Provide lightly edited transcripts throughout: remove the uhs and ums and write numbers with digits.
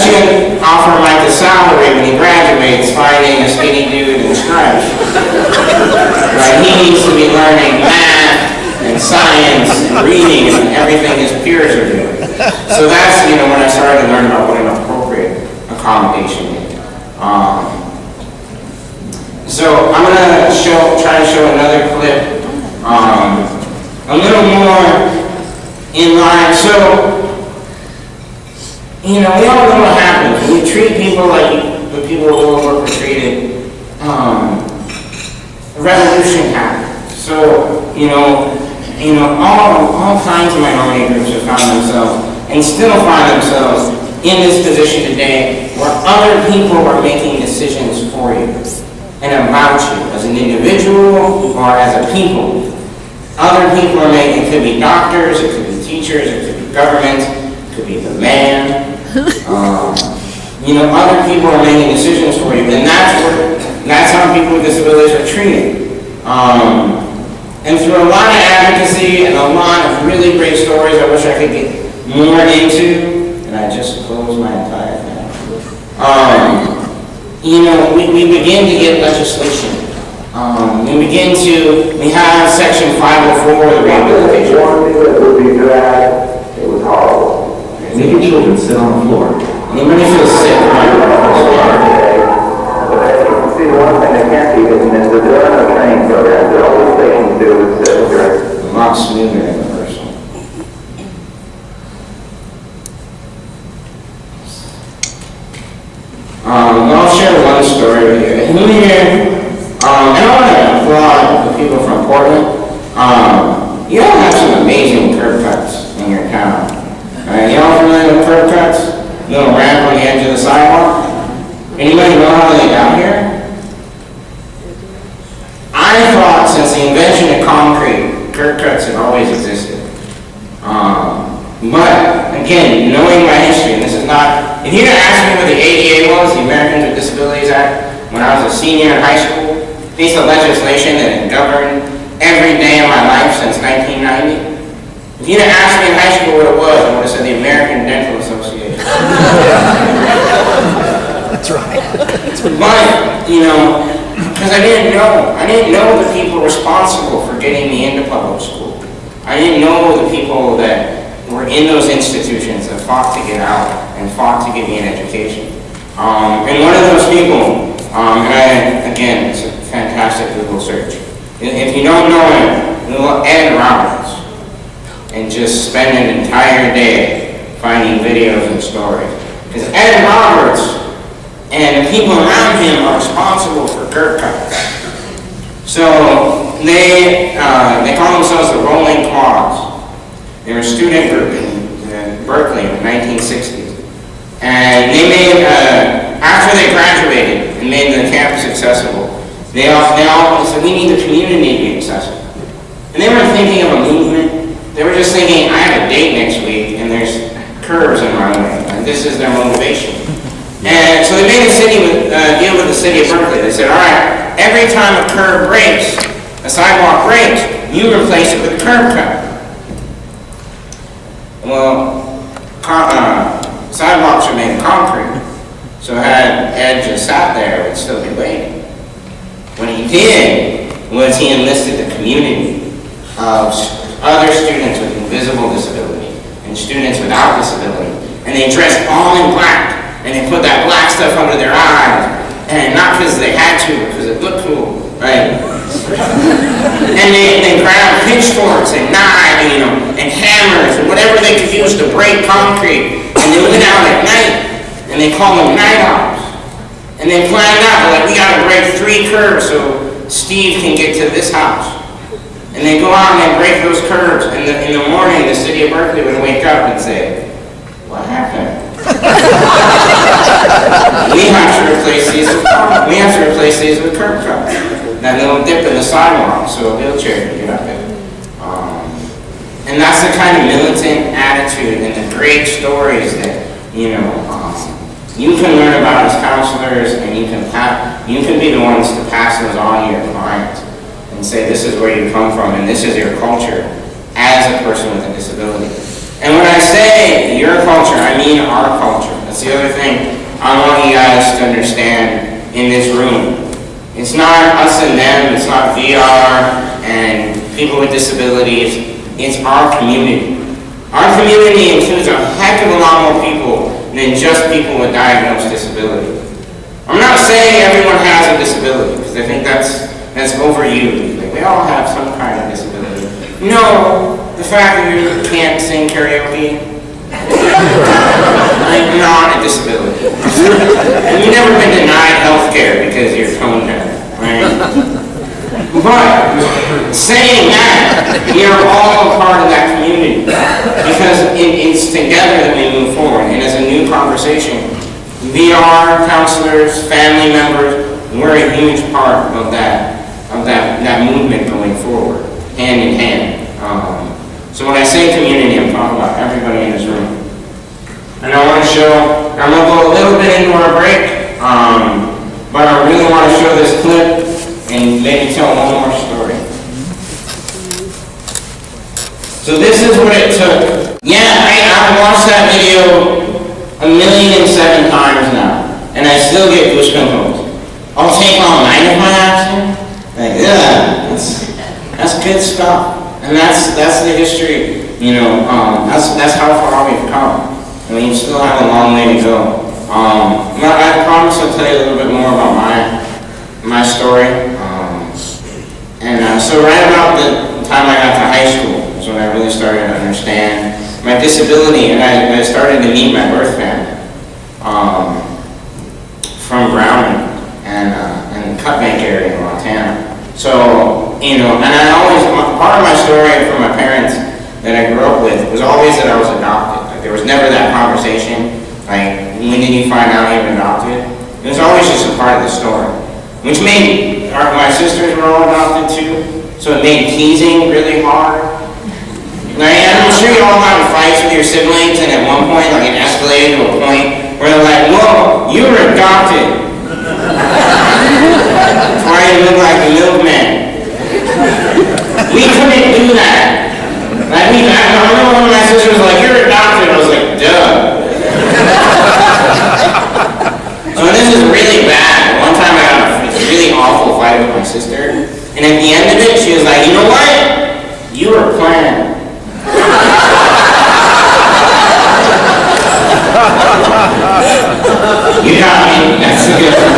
shouldn't offer Mike a salary when he graduates finding a skinny dude in stripes. Right? He needs to be learning math and science and reading and everything his peers are doing. So that's, when I started to learn about what an appropriate accommodation is. So I'm going to try to show another clip, a little more in line. So, we all know what happens. When we treat people like the people who were treated, a revolution happens. So, all kinds of minority groups have found themselves and still find themselves in this position today where other people are making decisions for you and about you as an individual or as a people. Other people are making, it could be doctors, it could be teachers, it could be government, it could be the man. Other people are making decisions for you, and that's how people with disabilities are treated. And through a lot of advocacy and a lot of really great stories I wish I could get more into, and I just closed my entire thing. We begin to get legislation. We have Section 504 of the Rehabilitation. It was horrible. Making children sit on the floor. Anybody feel sick? But as you can see, one thing that can't be hidden is that there are no training programs. All the stations do is sit direct. A lot smoother than the person. I'll share one story with you. Who here, and I want to applaud the people from Portland. You all have some amazing curb cuts in your town. You all familiar with curb cuts? Little ramp on the edge of the sidewalk? Anybody know how they got here? I thought since the invention of concrete, curb cuts have always existed. But, again, knowing my history, and this is not, if you're going to ask me what the ADA was, the Americans with Disabilities Act, when I was a senior in high school, piece of legislation that had governed every day of my life since 1990, if you'd have asked me in high school what it was, I would have said the American Dental Association. That's right. But, because I didn't know the people responsible for getting me into public school. I didn't know the people that were in those institutions that fought to get out and fought to give me an education. And one of those people, again, it's a fantastic Google search. If you don't know him, Google Ed Roberts and just spend an entire day finding videos and stories. Because Ed Roberts and the people around him are responsible for curb cuts. So they call themselves the Rolling Claws. They were a student group in Berkeley in the 1960s. And they made, after they graduated and made the campus accessible, they all said, we need the community to be accessible. And they weren't thinking of a movement. They were just thinking, I have a date next week and there's curbs in my way. And this is their motivation. And so they made a deal with the city of Berkeley. They said, all right, every time a curb breaks, a sidewalk breaks, you replace it with a curb cut. Well, sidewalks are made of concrete, so had Ed just sat there, it would still be waiting. What he did was he enlisted the community of other students with invisible disability and students without disability, and they dressed all in black, and they put that black stuff under their eyes, and not because they had to, but because it looked cool, right? And they grabbed pitchforks and knives, and hammers, and whatever they could use to break concrete. And they went out at night, and they called them night owls. And they planned out, like, we gotta break 3 curbs so Steve can get to this house. And they go out and they break those curbs, and in the morning, the city of Berkeley would wake up and say, what happened? We have to replace these with curb cuts. That little dip in the sidewalk so a wheelchair can get up in. And that's the kind of militant attitude and the great stories that, you can learn about as counselors, and you can be the ones to pass those on to your clients and say, this is where you come from and this is your culture as a person with a disability. And when I say your culture, I mean our culture. It's That's the other thing I want you guys to understand in this room. It's not us and them, it's not VR and people with disabilities, it's our community. Our community includes a heck of a lot more people than just people with diagnosed disability. I'm not saying everyone has a disability, because I think that's overused. Like, we all have some kind of disability. No, the fact that you can't sing karaoke, like, not a disability. And you've never been denied health care because you're tone deaf, right? But saying that, we are all a part of that community, because it's together that we move forward. And as a new conversation, VR counselors, family members, we're a huge part of that movement going forward, hand in hand. So when I say community, I'm talking about everybody in this room. And I want to show, I'm going to go a little bit into our break, but I really want to show this clip and maybe tell one more story. So this is what it took. Yeah, I've watched that video 1,000,007 times now, and I still get goosebumps. I'll take all night if I have to. Like, yeah, that's good stuff. And that's the history, you know, that's how far we've come. I mean, you still have a long way to go. I promise I'll tell you a little bit more about my story. So right about the time I got to high school is when I really started to understand my disability, and I started to meet my birth family from Browning and Cut Bank area in Montana. So, you know, and part of my story from my parents that I grew up with was always that I was adopted. Like, there was never that conversation, like, when did you find out you were adopted? It was always just a part of the story, which made, my sisters were all adopted too, so it made teasing really hard. Like, I'm sure you all got in fights with your siblings, and at one point, like, it escalated to a point where they're like, whoa, you were adopted. That's why you look like a milkman. We couldn't do that. Like, I remember one of my sisters was like, you're adopted. I was like, duh. So this is really bad. One time I got a really awful fight with my sister, and at the end of it, she was like, you know what? You were planned. You got me. That's a good one.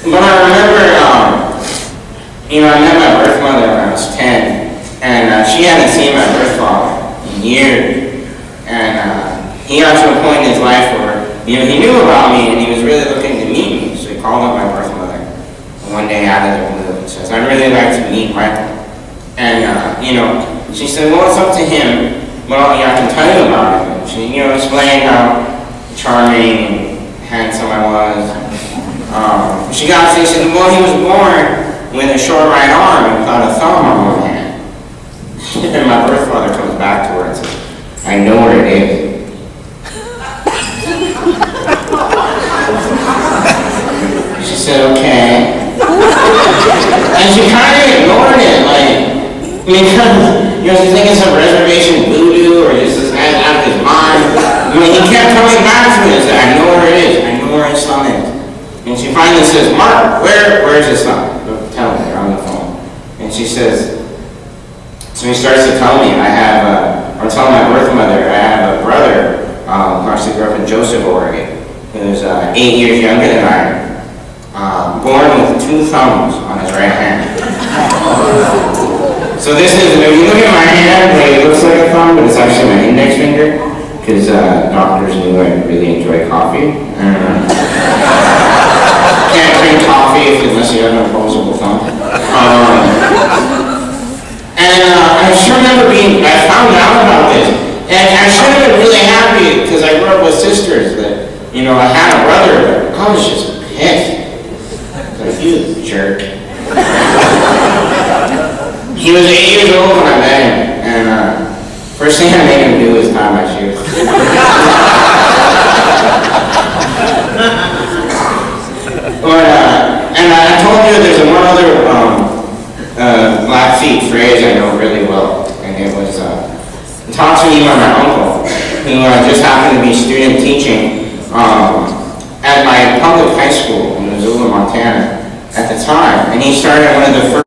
But I remember, you know, I met my birth mother when I was 10, and she hadn't seen my birth father in years. And he got to a point in his life where, you know, he knew about me and he was really looking to meet me. So he called up my birth mother one day out of the blue and says, I'd really like to meet Michael. And, you know, she said, well, it's up to him, but I can tell you about him. And she, you know, explained how charming and handsome I was. She said, well, he was born with a short right arm and without a thumb on one hand. And my birth father comes back to her and says, I know where it is. She said, okay. And she kind of ignored it, like, because, you know, she's thinking some reservation voodoo or just out of his mind. I mean, he kept coming back to it and said, I know where it is, I know where his son is. And she finally says, Mark, where's his son? Tell me, they're on the phone. And she says, so he starts to tell me, or tell my birth mother, I have a brother who actually grew up in Joseph, Oregon, who's 8 years younger than I am, born with 2 thumbs on his right hand. So this is, if you look at my hand, like, it looks like a thumb, but it's actually my index finger, because doctors knew I really enjoy coffee. Can't drink coffee unless you have an opposable thumb. I just remember I found out about this, and I should have been really happy, because I grew up with sisters that, you know, I had a brother, but I was just pissed. Like, you jerk. He was 8 years old when I met him, and first thing I made him do was tie my shoes. And I told you there's one other Blackfeet phrase I know really well. was, talked to me by my uncle, who just happened to be student teaching at my public high school in Missoula, Montana at the time, and he started one of the first